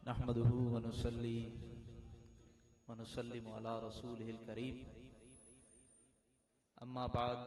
نحمده ونصلي ونسلم على رسوله الكريم اما بعد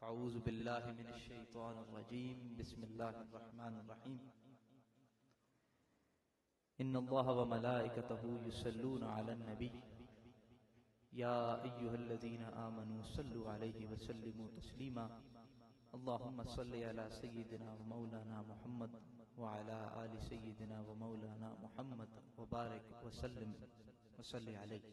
فاعوذ بالله من الشيطان الرجيم بسم الله الرحمن الرحيم ان الله وملائكته يصلون على النبي يا ايها الذين امنوا صلوا عليه وسلموا تسليما اللهم صل على سيدنا ومولانا محمد وعلى آل سيدنا ومولانا محمد وبارك وسلم وصلی علیہ۔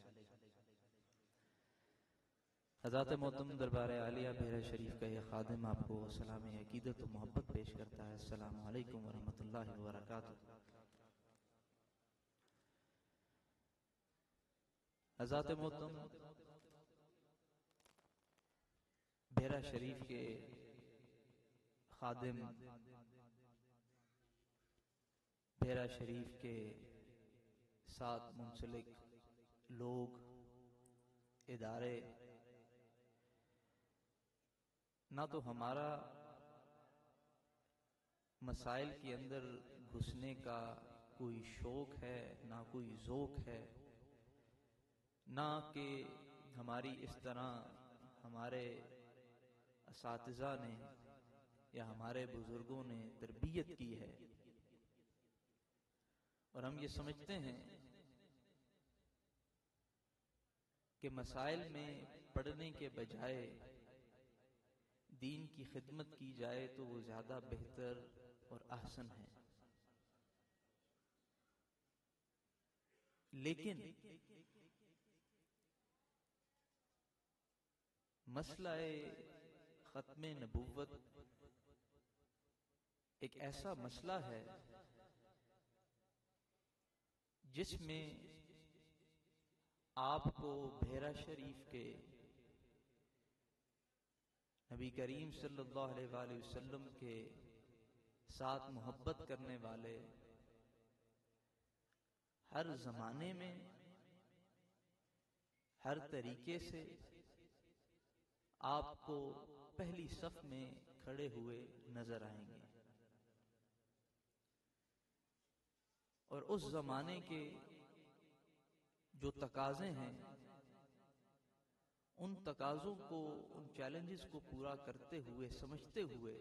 حضرات محترم دربار عالیہ بحیرہ شریف کا یہ خادم آپ کو سلام عقیدت و محبت پیش کرتا ہے۔ السلام علیکم ورحمۃ اللہ وبرکاتہ۔ حضرات محترم بحیرہ شریف کے خادم، بحیرہ شریف کے ساتھ منسلک لوگ، ادارے، نہ تو ہمارا مسائل کے اندر گھسنے کا کوئی شوق ہے، نہ کوئی ذوق ہے، نہ کہ ہماری اس طرح ہمارے اساتذہ نے یا ہمارے بزرگوں نے تربیت کی ہے، اور ہم یہ سمجھتے ہیں کہ مسائل میں پڑھنے کے بجائے دین کی خدمت کی جائے تو وہ زیادہ بہتر اور احسن ہے۔ لیکن مسئلہ ختم نبوت ایک ایسا مسئلہ ہے جس میں آپ کو بحیرہ شریف کے نبی کریم صلی اللہ علیہ وآلہ وسلم کے ساتھ محبت کرنے والے ہر زمانے میں ہر طریقے سے آپ کو پہلی صف میں کھڑے ہوئے نظر آئیں گے، اور اس زمانے کے جو تقاضے ہیں ان تقاضوں کو، ان چیلنجز کو پورا کرتے ہوئے، سمجھتے ہوئے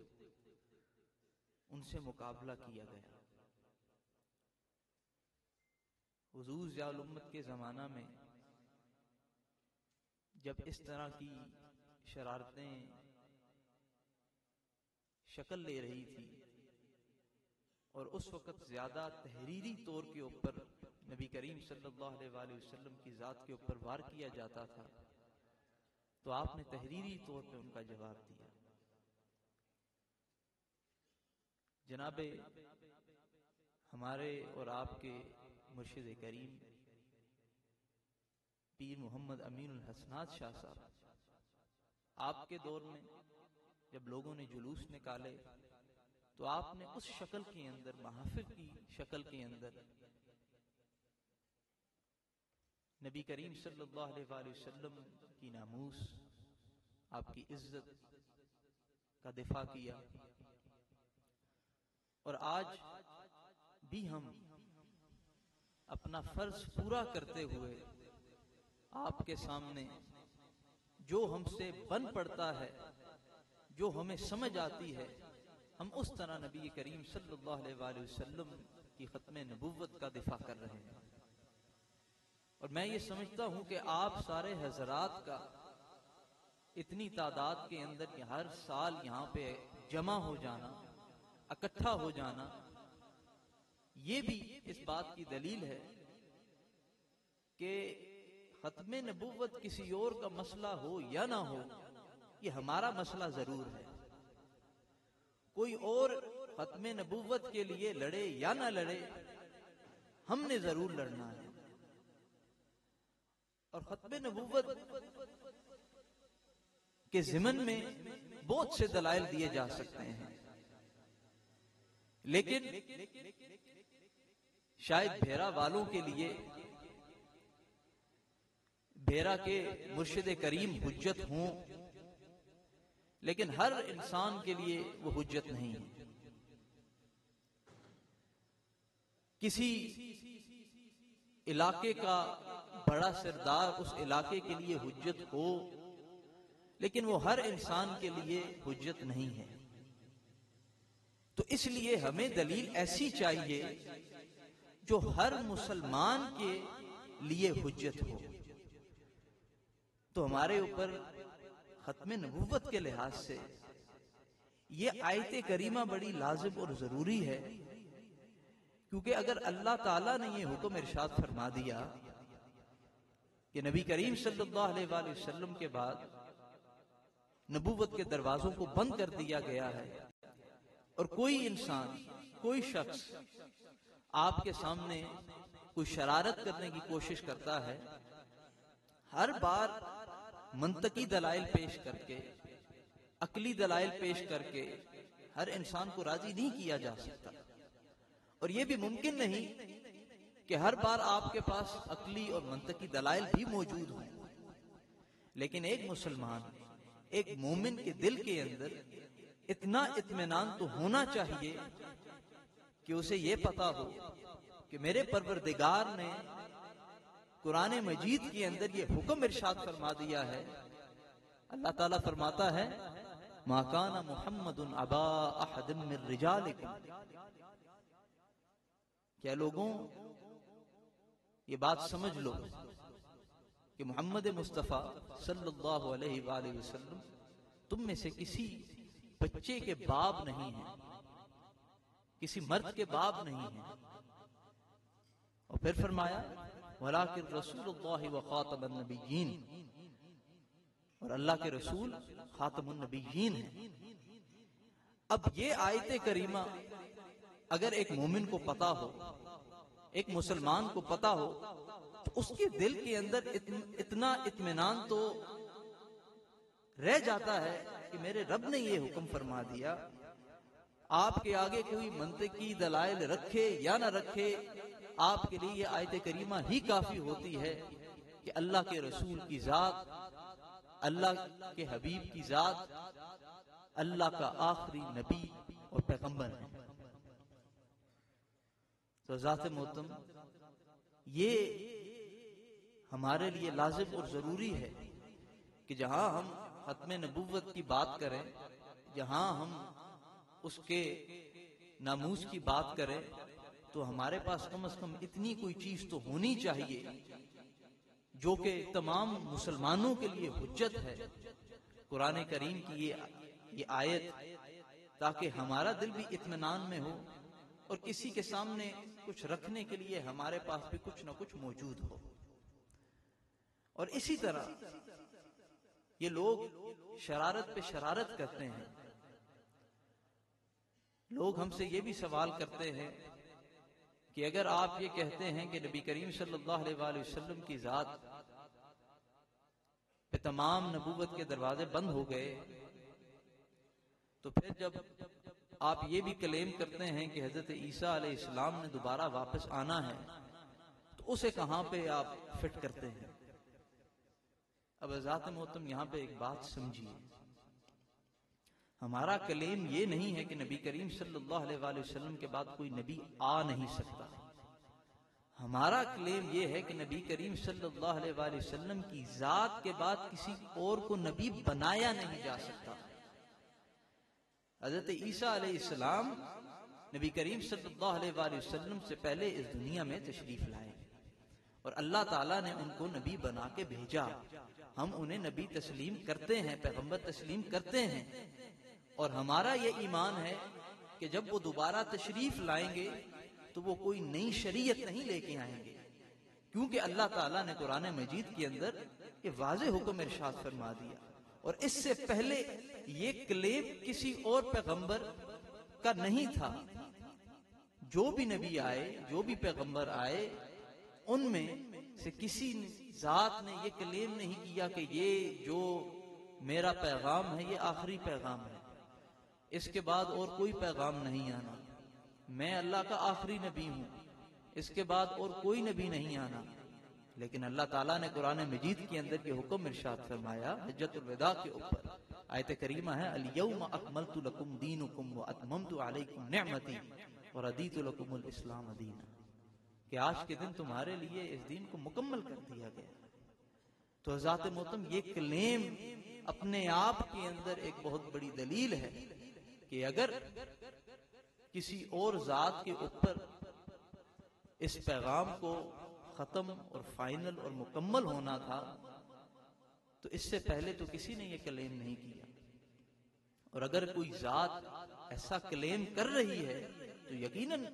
ان سے مقابلہ کیا گیا۔ حضور ضیاء الامت کے زمانہ میں جب اس طرح کی شرارتیں شکل لے رہی تھی اور اس وقت زیادہ تحریری طور کے اوپر نبی کریم صلی اللہ علیہ وآلہ وسلم کی ذات کے اوپر وار کیا جاتا تھا، تو آپ نے تحریری طور پہ ان کا جواب دیا۔ جناب ہمارے اور آپ کے مرشد کریم پیر محمد امین الحسنات شاہ صاحب، آپ کے دور میں جب لوگوں نے جلوس نکالے تو آپ نے اس شکل کے اندر، محافل کی شکل کے اندر، نبی کریم صلی اللہ علیہ وآلہ وسلم کی ناموس، آپ کی عزت کا دفاع کیا، اور آج بھی ہم اپنا فرض پورا کرتے ہوئے آپ کے سامنے جو ہم سے بن پڑتا ہے، جو ہمیں سمجھ آتی ہے، ہم اس طرح نبی کریم صلی اللہ علیہ وآلہ وسلم کی ختم نبوت کا دفاع کر رہے ہیں۔ اور میں یہ سمجھتا ہوں کہ آپ سارے حضرات کا اتنی تعداد کے اندر کہ ہر سال یہاں پہ جمع ہو جانا، اکٹھا ہو جانا، یہ بھی اس بات کی دلیل ہے کہ ختم نبوت کسی اور کا مسئلہ ہو یا نہ ہو، یہ ہمارا مسئلہ ضرور ہے۔ کوئی اور ختم نبوت کے لیے لڑے یا نہ لڑے، ہم نے ضرور لڑنا ہے۔ اور ختم نبوت کے ضمن میں بہت سے دلائل دیے جا سکتے ہیں، لیکن شاید بحیرہ والوں کے لیے بحیرہ کے مرشد کریم حجت ہوں، لیکن ہر انسان کے لیے وہ حجت نہیں ہے۔ کسی علاقے کا بڑا سردار اس علاقے کے لیے حجت ہو، لیکن وہ ہر انسان کے لیے حجت نہیں ہے۔ تو اس لیے ہمیں دلیل ایسی چاہیے جو ہر مسلمان کے لیے حجت ہو۔ تو ہمارے اوپر ختم نبوت کے لحاظ سے یہ آیت کریمہ بڑی لازم اور ضروری ہے، کیونکہ اگر اللہ تعالیٰ نے یہ حکم ارشاد فرما دیا کہ نبی کریم صلی اللہ علیہ وآلہ وسلم کے بعد نبوت کے دروازوں کو بند کر دیا گیا ہے، اور کوئی انسان، کوئی شخص آپ کے سامنے کوئی شرارت کرنے کی کوشش کرتا ہے، ہر بار منطقی دلائل پیش کر کے، عقلی دلائل پیش کر کے ہر انسان کو راضی نہیں کیا جا سکتا، اور یہ بھی ممکن نہیں کہ ہر بار آپ کے پاس عقلی اور منطقی دلائل بھی موجود ہوں۔ لیکن ایک مسلمان، ایک مومن کے دل کے اندر اتنا اطمینان تو ہونا چاہیے کہ اسے یہ پتا ہو کہ میرے پروردگار نے قرآن مجید کے اندر یہ حکم ارشاد فرما دیا ہے۔ اللہ تعالیٰ فرماتا ہے ما کان محمد ابا احد من رجالکم۔ کیا لوگوں یہ بات سمجھ لو کہ محمد مصطفیٰ صلی اللہ علیہ وآلہ وسلم تم میں سے کسی بچے کے باپ نہیں ہیں، کسی مرد کے باپ نہیں ہیں۔ اور پھر فرمایا وَلَٰكِن رَسُولُ اللَّهِ وَخَاتَمَ النَّبِيِّينَ، اور اللہ کے رسول خاتم النبیین ہیں۔ اب یہ آیت کریمہ اگر ایک مومن کو پتا ہو، ایک مسلمان کو پتا ہو، تو اس کے دل کے اندر اتنا اطمینان تو رہ جاتا ہے کہ میرے رب نے یہ حکم فرما دیا۔ آپ کے آگے کوئی منطقی دلائل رکھے یا نہ رکھے، آپ کے لیے یہ آیت کریمہ ہی کافی ہوتی ہے کہ اللہ کے رسول کی ذات، اللہ کے حبیب کی ذات، اللہ کا آخری نبی اور پیغمبر ہے۔ تو ذات محترم، یہ ہمارے لیے لازم اور ضروری ہے کہ جہاں ہم ختم نبوت کی بات کریں، جہاں ہم اس کے ناموس کی بات کریں، تو ہمارے پاس کم از کم اتنی کوئی چیز تو ہونی چاہیے جو کہ تمام مسلمانوں کے لیے حجت ہے، قرآن کریم کی یہ آیت، تاکہ ہمارا دل بھی اطمینان میں ہو اور کسی کے سامنے کچھ رکھنے کے لیے ہمارے پاس بھی کچھ نہ کچھ موجود ہو۔ اور اسی طرح یہ لوگ شرارت پہ شرارت کرتے ہیں۔ لوگ ہم سے یہ بھی سوال کرتے ہیں کہ اگر آپ یہ کہتے ہیں کہ نبی کریم صلی اللہ علیہ وآلہ وسلم کی ذات پہ تمام نبوت کے دروازے بند ہو گئے، تو پھر جب آپ یہ بھی کلیم کرتے ہیں کہ حضرت عیسیٰ علیہ السلام نے دوبارہ واپس آنا ہے، تو اسے کہاں پہ آپ فٹ کرتے ہیں؟ اب ذات محترم یہاں پہ ایک بات سمجھیے، ہمارا کلیم یہ نہیں ہے کہ نبی کریم صلی اللہ علیہ وآلہ وسلم کے بعد کوئی نبی آ نہیں سکتا۔ ہمارا کلیم یہ ہے کہ نبی کریم صلی اللہ علیہ وآلہ وسلم کی ذات کے بعد کسی اور کو نبی بنایا نہیں جا سکتا۔ حضرت عیسیٰ علیہ السلام نبی کریم صلی اللہ علیہ وآلہ وسلم سے پہلے اس دنیا میں تشریف لائے، اور اللہ تعالیٰ نے ان کو نبی بنا کے بھیجا۔ ہم انہیں نبی تسلیم کرتے ہیں، پیغمبر تسلیم کرتے ہیں، اور ہمارا یہ ایمان ہے کہ جب وہ دوبارہ تشریف لائیں گے تو وہ کوئی نئی شریعت نہیں لے کے آئیں گے، کیونکہ اللہ تعالیٰ نے قرآن مجید کے اندر یہ واضح حکم ارشاد فرما دیا، اور اس سے پہلے یہ کلیم کسی اور پیغمبر کا نہیں تھا۔ جو بھی نبی آئے، جو بھی پیغمبر آئے، ان میں سے کسی ذات نے یہ کلیم نہیں کیا کہ یہ جو میرا پیغام ہے یہ آخری پیغام ہے، اس کے بعد اور کوئی پیغام نہیں آنا، میں اللہ کا آخری نبی ہوں، اس کے بعد اور کوئی نبی نہیں آنا۔ لیکن اللہ تعالیٰ نے قرآن مجید کے اندر یہ حکم ارشاد فرمایا حجۃ الوداع کے اوپر، آیت کریمہ ہے الیوم اکملت لکم دینکم واتممت علیکم نعمتی ورضیت لکم الاسلام دینا۔ کہ آج کے دن تمہارے لیے اس دین کو مکمل کر دیا گیا. تو حضرات محترم یہ کلیم اپنے آپ کے اندر ایک بہت بڑی دلیل ہے کہ اگر کسی اور ذات کے اوپر اس پیغام کو ختم اور فائنل اور مکمل ہونا تھا تو اس سے پہلے تو کسی نے یہ کلیم نہیں کیا. اور اگر کوئی ذات ایسا کلیم کر رہی ہے تو یقیناً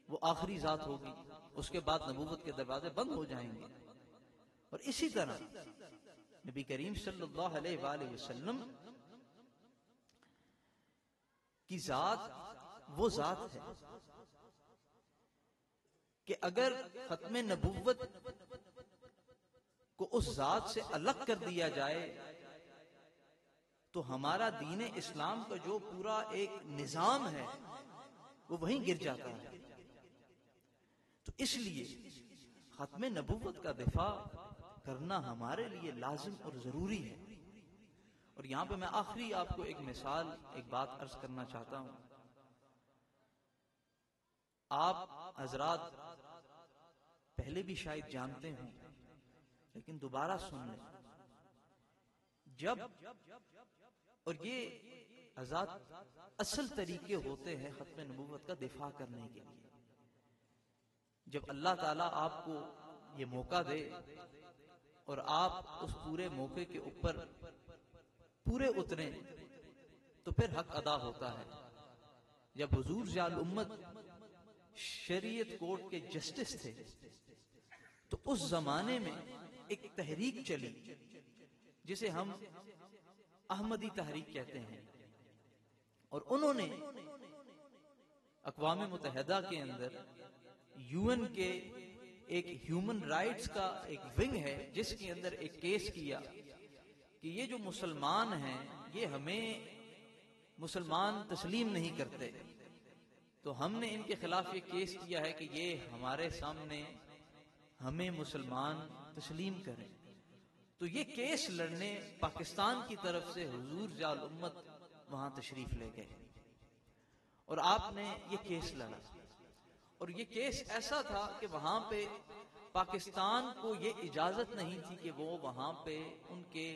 وہ آخری ذات ہوگی، اس کے بعد نبوت کے دروازے بند ہو جائیں گے. اور اسی طرح نبی کریم صلی اللہ علیہ وآلہ وسلم کی ذات وہ ذات ہے کہ اگر ختم نبوت کو اس ذات سے الگ کر دیا جائے تو ہمارا دین اسلام کا جو پورا ایک نظام ہے وہ وہیں گر جاتا ہے. تو اس لیے ختم نبوت کا دفاع کرنا ہمارے لیے لازم اور ضروری ہے. اور یہاں پہ میں آخری آپ کو ایک مثال، ایک بات عرض کرنا چاہتا ہوں. آپ حضرات پہلے بھی شاید جانتے ہوں لیکن دوبارہ سن لیں. جب اور یہ حضرات اصل طریقے ہوتے ہیں ختم نبوت کا دفاع کرنے کے لیے. جب اللہ تعالیٰ آپ کو یہ موقع دے اور آپ اس پورے موقع کے اوپر پورے اتریں تو پھر حق ادا ہوتا ہے. جب حضور ضیاء الامت شریعت کورٹ کے جسٹس تھے تو اس زمانے میں ایک تحریک چلی جسے ہم احمدی تحریک کہتے ہیں. اور انہوں نے اقوام متحدہ کے اندر UN کے ایک ہیومن رائٹس کا ایک ونگ ہے جس کے اندر ایک کیس کیا کہ یہ جو مسلمان ہیں یہ ہمیں مسلمان تسلیم نہیں کرتے، تو ہم نے ان کے خلاف یہ کیس کیا ہے کہ یہ ہمارے سامنے ہمیں مسلمان تسلیم کریں. تو یہ کیس لڑنے پاکستان کی طرف سے حضور ضیاء الامت وہاں تشریف لے گئے اور آپ نے یہ کیس لڑا. اور یہ کیس ایسا تھا کہ وہاں پہ پاکستان کو یہ اجازت نہیں تھی کہ وہ وہاں پہ ان کے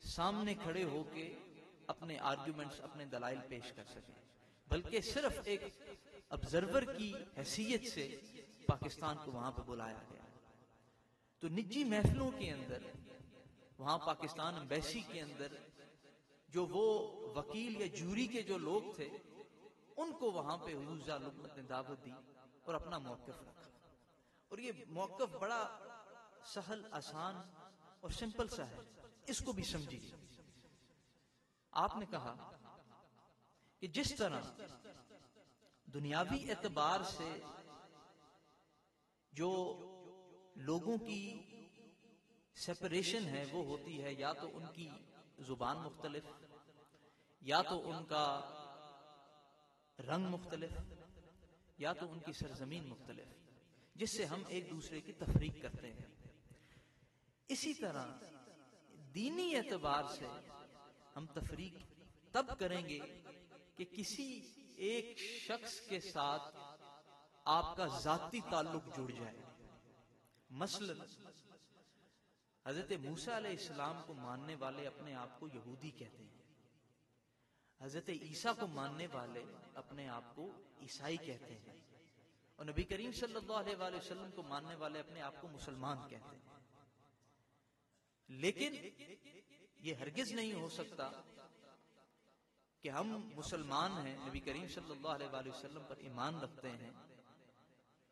سامنے کھڑے ہو کے اپنے آرگیومنٹس، اپنے دلائل پیش کر سکیں، بلکہ صرف ایک ابزرور کی حیثیت سے پاکستان کو وہاں پہ بلایا گیا. تو نجی محفلوں کے اندر وہاں پاکستان ایمبیسی کے اندر جو وہ وکیل یا جوری کے جو لوگ تھے ان کو وہاں پہ حضور ضیاء الامت نے دعوت دی اور اپنا موقف رکھا. اور یہ موقف بڑا سہل، آسان اور سمپل سا ہے، اس کو بھی سمجھیے. آپ نے کہا کہ جس طرح دنیاوی اعتبار سے جو لوگوں کی سیپریشن ہے وہ ہوتی ہے یا تو ان کی زبان مختلف، یا تو ان کا رنگ مختلف، یا تو ان کی سرزمین مختلف، جس سے ہم ایک دوسرے کی تفریق کرتے ہیں. اسی طرح دینی اعتبار سے ہم تفریق تب کریں گے کہ کسی ایک شخص کے ساتھ آپ کا ذاتی تعلق جڑ جائے. مثلا حضرت موسیٰ علیہ السلام کو ماننے والے اپنے آپ کو یہودی کہتے ہیں، حضرت عیسیٰ کو ماننے والے اپنے آپ کو عیسائی کہتے ہیں، اور نبی کریم صلی اللہ علیہ وآلہ وسلم کو ماننے والے اپنے آپ کو مسلمان کہتے ہیں. لیکن یہ ہرگز نہیں ہو سکتا کہ ہم مسلمان ہیں، نبی کریم صلی اللہ علیہ وآلہ وسلم پر ایمان رکھتے ہیں،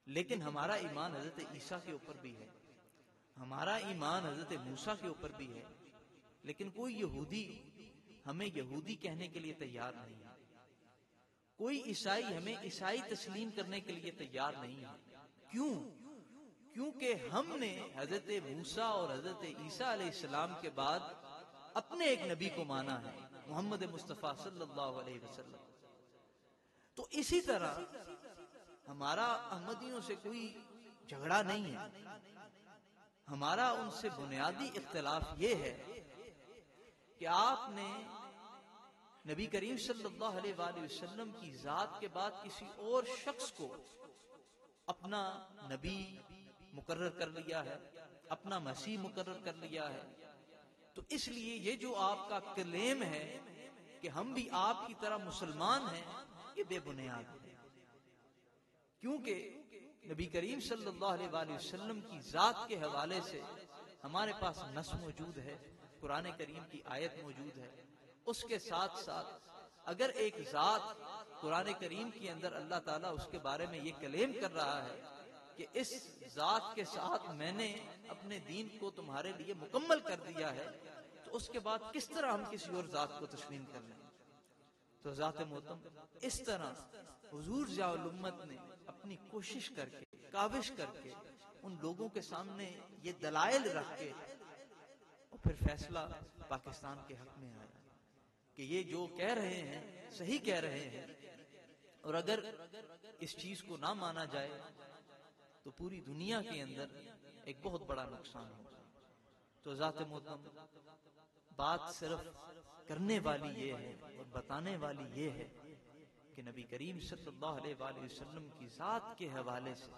لیکن ہمارا ایمان حضرت عیسیٰ کے اوپر بھی ہے، ہمارا ایمان حضرت موسیٰ کے اوپر بھی ہے، لیکن کوئی یہودی ہمیں یہودی کہنے کے لیے تیار نہیں ہے، کوئی عیسائی ہمیں عیسائی تسلیم کرنے کے لیے تیار نہیں ہے. کیوں؟ کیونکہ ہم نے حضرت موسیٰ اور حضرت عیسیٰ علیہ السلام کے بعد اپنے ایک نبی کو مانا ہے، محمد مصطفیٰ صلی اللہ علیہ وسلم. تو اسی طرح ہمارا احمدیوں سے کوئی جھگڑا نہیں ہے، ہمارا ان سے بنیادی اختلاف یہ ہے کہ آپ نے نبی کریم صلی اللہ علیہ وآلہ وسلم کی ذات کے بعد کسی اور شخص کو اپنا نبی مقرر کر لیا ہے، اپنا مسیح مقرر کر لیا ہے، تو اس لیے یہ جو آپ کا کلیم ہے کہ ہم بھی آپ کی طرح مسلمان ہیں، یہ بے بنیاد ہے، کیونکہ نبی کریم صلی اللہ علیہ وآلہ وسلم کی ذات کے حوالے سے ہمارے پاس نص موجود ہے، قرآن کریم کی آیت موجود ہے۔ اس کے ساتھ ساتھ اگر ایک ذات قرآن کریم کے اندر اللہ تعالیٰ اس کے بارے میں یہ کلیم کر رہا ہے کہ اس ذات کے ساتھ میں نے اپنے دین کو تمہارے لیے مکمل کر دیا ہے، تو اس کے بعد کس طرح ہم کسی اور ذات کو تسلیم کر لیں؟ تو ذات محترم اس طرح حضور ضیاء الامت نے اپنی کوشش کر کے، کاوش کر کے، ان لوگوں کے سامنے یہ دلائل رکھ کے، اور پھر فیصلہ پاکستان کے حق میں آیا کہ یہ جو کہہ رہے ہیں صحیح کہہ رہے ہیں، اور اگر اس چیز کو نہ مانا جائے تو پوری دنیا کے اندر ایک بہت بڑا نقصان ہوگا۔ تو ذات محترم بات صرف کرنے والی یہ ہے اور بتانے والی یہ ہے کہ نبی کریم صلی اللہ علیہ وآلہ وسلم کی ذات کے حوالے سے،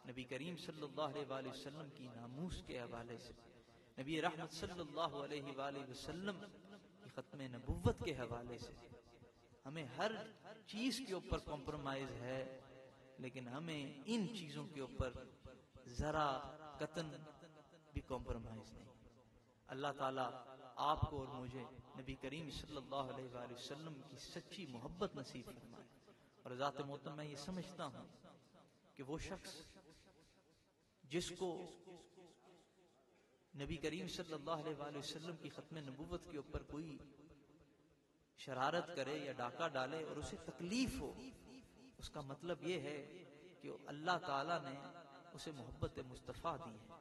نبی کریم صلی اللہ علیہ وآلہ وسلم کی ناموس کے حوالے سے، نبی رحمت صلی اللہ علیہ وآلہ وسلم کی ختم نبوت کے حوالے سے ہمیں ہر چیز کے اوپر کمپرومائز ہے، لیکن ہمیں ان چیزوں کے اوپر ذرا قطن بھی کمپرومائز نہیں۔ اللہ تعالیٰ آپ کو اور مجھے نبی کریم صلی اللہ علیہ وآلہ وسلم کی سچی محبت نصیب فرمائے۔ اور ذات محترم میں یہ سمجھتا ہوں کہ وہ شخص جس کو نبی کریم صلی اللہ علیہ وآلہ وسلم کی ختم نبوت کے اوپر کوئی شرارت کرے یا ڈاکہ ڈالے اور اسے تکلیف ہو، اس کا مطلب یہ ہے کہ اللہ تعالیٰ نے اسے محبت مصطفیٰ دی ہے۔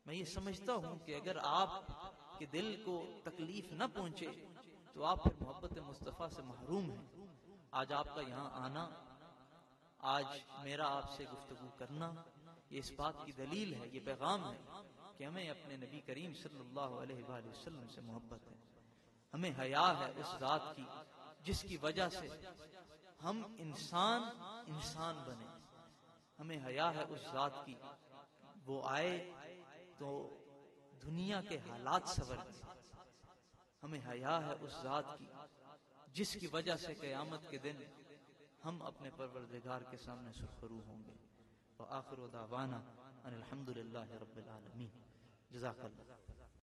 میں یہ سمجھتا ہوں کہ اگر آپ کے دل کو تکلیف نہ پہنچے تو آپ پھر محبت مصطفیٰ سے محروم ہیں۔ آج آپ کا یہاں آنا، آج میرا آپ سے گفتگو کرنا، یہ اس بات کی دلیل ہے، یہ پیغام ہے کہ ہمیں اپنے نبی کریم صلی اللہ علیہ وآلہ وسلم سے محبت ہے۔ ہمیں حیا ہے اس ذات کی جس کی وجہ سے ہم انسان بنے۔ ہمیں حیا ہے اس ذات کی، وہ آئے تو دنیا کے حالات سنور گئے۔ ہمیں حیا ہے اس ذات کی جس کی وجہ سے قیامت کے دن ہم اپنے پروردگار کے سامنے سرخرو ہوں گے۔ وآخر دعوانا ان الحمد للہ رب العالمین۔ جزاک اللہ۔